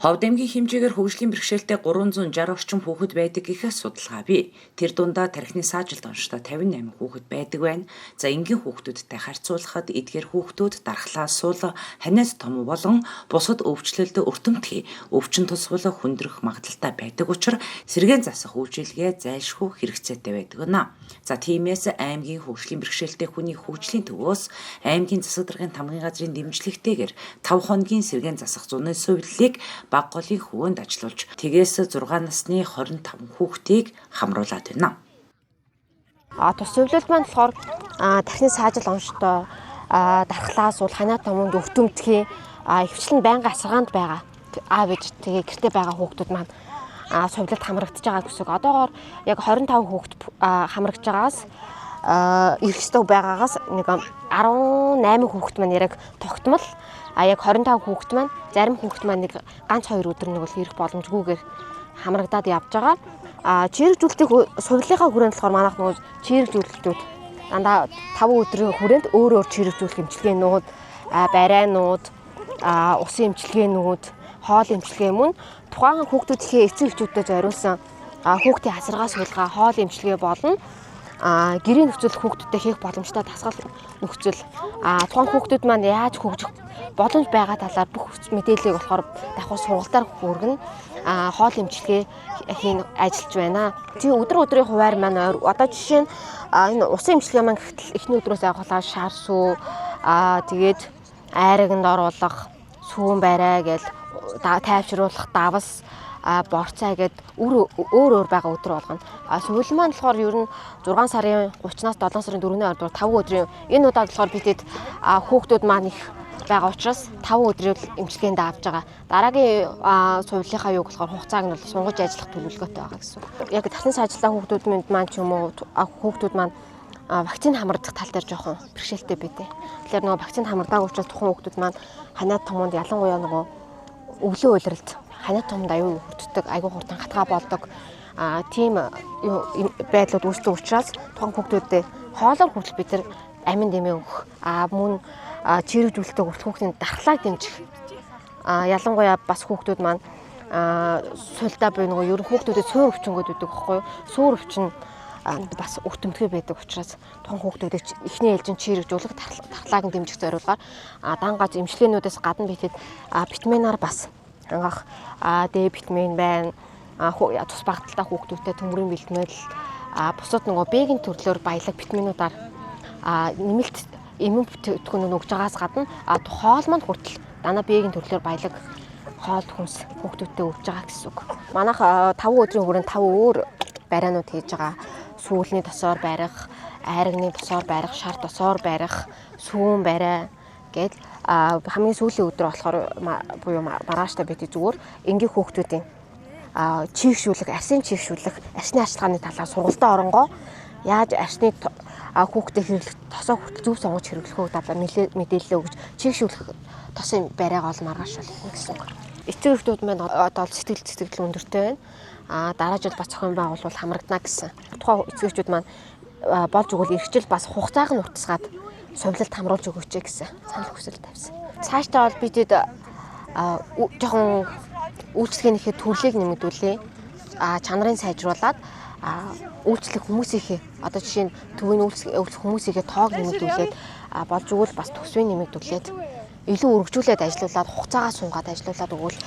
Ховд аймгийн хэмжээгээр хөгжлийн бэрхшээлтэй 360 орчим хүүхэд байдаг гэхээс судалгаа бий. Тэр дундаа тархины саажилт онцтой 58 хүүхэд байдаг байна. За энгийн хүүхдүүдтэй харьцуулахад эдгээр хүүхдүүд дархлаа суул, ханиад том болон бусад өвчлөлд өртөмтгий, өвчин тусвал хүндрэх магадлалтай байдаг учраас сэргээн засах үйлчилгээ зайлшгүй хэрэгцээтэй байдаг гэнэ. За тиймээс аймгийн хөгжлийн бэрхшээлтэй хүний хөгжлийн төвөөс аймгийн засаг даргын тамгын газрын дэмжлэгтэйгээр 5 хоногийн сэргээн засах зуны сувиллыг баг голын хөвөнд ажиллуулж тэгээс 6 насны 25 хүүхдийг хамруулад байна. Тус сувлалд маань болохоор тархины саажил онцтой дархлаас бол ханиад томонд өвтөмтгий хвчлэн байнга асаргаанд байгаа аав ээж тэгээ гэртээ байгаа хүүхдүүд маань сувлалд хамрагдаж байгаа гэсэн. Одоогоор яг 25 хүүхд хамрагдаж байгаас ирэх ёстой байгаагаас нэг 18 хүүхд маань яг тогтмол яг 25 хүүхд маань зарим хүүхд маань нэг ганц 2 өдөр нэг бол ирэх боломжгүйгээр хамрагдаад явж байгаа. Чирэгжүүлэлтийг сувлынхаа хүрээнд болохоор манайх нөгөө чирэгжүүлэлтүүд дандаа 5 өдрийн хүрээнд өөр чирэгжүүлэх эмчилгээнүүд, барайнууд, усын эмчилгээнүүд, хоол эмчилгээ мөн тухайн хүүхдүүдийнхээ эцэг эхчүүдэд зориулсан хүүхдийн асаргаа суулгаа, хоол эмчилгээ болон гэрийн нөхцөл хүүхдүүдэд хийх боломжтой дасгал нөхцөл тухайн хүүхдүүд маань яаж хөгжих боломж байгаа талаар бүх мэдээллийг болохоор давхар сургалтаар хүргэн хоол эмчилгээ хийн ажиллаж байна. Тийм өдрийн хуваар маань одоо жишээ нь энэ усан эмчилгээ маань гэтэл эхний өдрөөс агуулаад шар сүү тэгээд айрагнд оруулах, сүүн барай гэж тайвшруулах, давас борцоо гэд өөр байгаа өдөр болгоно. Сувил маань болохоор ер нь 6 сарын 30-наас 7 сарын 4-ний ордоор 5 өдрийн энэ удаад болохоор бидэд хүүхдүүд маань их байгаа учраас 5 өдрийн эмчилгээнд авч байгаа. Дараагийн сувлынхаа юг болохоор хугацааг нь бол сунгаж ажиллах төлөвлөгөөтэй байгаа гэсэн. Яг тархины саажилтаа хүүхдүүд маань ч юм уу хүүхдүүд маань вакцины хамрагдах тал дээр жоохон бэрхшээлтэй байдэ. Тэгэхээр нөгөө вакцины хамрагдаагүй учраас тухайн хүүхдүүд маань ханиад томонд ялангуяа нөгөө өвлөө уйлралт ханиад томд аюу хүртдэг, аюу хурдан хатгаа болдог тийм байдлууд үүсдэг учраас тухайн хүүхдүүдэд хоолоор хүртэл бид нар амин дэмээ өгөх мөн чирэгжүүлэлтээ хүртэл хүүхдийн дархлааг дэмжих ялангуяа бас хүүхдүүд маань сулдаа буюу нөгөө ер нь хүүхдүүдэд суур өвчнгöd үүдэг байхгүй юу? Суур өвчин бас өртөмтгий байдаг учраас тухайн хүүхдүүдэд эхний ээлжин чирэгжүүлэх дархлааг нь дэмжих зорилгоор дангааз эмчилгээнүүдээс гадна бидэд витаминаар бас хангах Д витамин байна. Тус багталтай хүүхдүүдэд төмөрийн бэлтгэл бусад нөгөө Б-ийн төрлөөр баялаг витаминуудаар нэмэлт эмийн бүтээгдэхүүн өгж байгаас гадна хоол маань хүртэл дана Б-ийн төрлөөр баялаг хоол хүнс хүүхдүүдэд өгж байгаа гэсэн үг. Манайх 5 өдрийн хүрээнд 5 өөр барайнууд хийж байгаа. Сүүлний тосоор барих, айрагны тосоор барих, шар тосоор барих, сүүн барай гэд хамгийн сүүлийн өдөр болохоор буюу маргааштай бид зүгээр энгийн хүүхдүүдийн чийгшүүлэх, арсын чийгшүүлэх, арсны ашиглагын талаар сургалтын оронгоо яаж арсны хүүхдэд хэрэглэх тосоо хүртэл зөв сонгож хэрэглэхөө талаар мэдээлэл өгж чийгшүүлэх тосын барайгаа ол маргааш болно гэсэн үг. Эцэг эхчүүд маань одоо сэтгэл өндөртэй байна. Дараа жил бас зохион байгуулалт хамрагдана гэсэн. Тухайн эцэг эхчүүд маань болж өгвөл эрхжил бас хугацааг нь уртасгаад сувлалд хамруулж өгөөч гэсэн санал хүсэл тавьсан. Цаашдаа бол бидэд жоохон үйлчлэгээнийхээ төрлийг нэмэгдүүлээ. Чанарыг сайжруулад үйлчлэх хүмүүсийнхээ одоо жишээ нь төвийн үйлчлэх хүмүүсийнхээ тоог нэмэгдүүлээд болж өгвөл бас төсвийг нэмэгдүүлээд илүү өргөжүүлээд ажиллуулад хугацаагаа сунгаад ажиллуулад өгвөл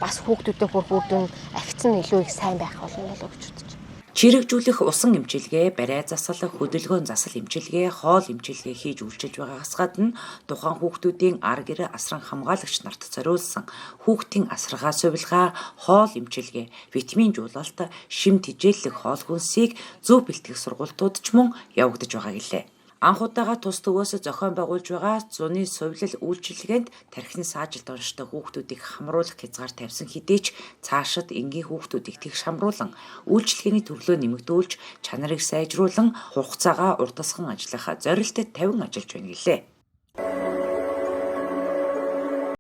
бас хүүхдүүдэд бүрдүүн агц нь илүү их сайн байх болно гэж бодож байна. Чирэгжүүлэх усан эмчилгээ, барай засал, хөдөлгөөн засал эмчилгээ, хоол эмчилгээ хийж үйлчилж байгаагаас гадна тухайн хүүхдүүдийн ар гэр асран хамгаалагч нарт зориулсан хүүхдийн асаргаа сувилгаа, хоол эмчилгээ, витамин жуулалт, шим тижээллэх хоол хүнсийг зөв бэлтгэх сургалтууд ч мөн явагдаж байгаа гэлээ. Анх удаага тус төвөөс зохион байгуулж байгаа зуны сувлал үйлчилгээнд тархины саажилт онцтой хүүхдүүдийг хамруулах хязгаар тавьсан хэдий ч цаашид энгийн хүүхдүүдийг тэгш хамруулан үйлчилгээний төрлөө нэмэгдүүлж чанарыг сайжруулан хугацаагаа уртасган ажиллах зорилттой тавин ажиллаж байна гэлээ.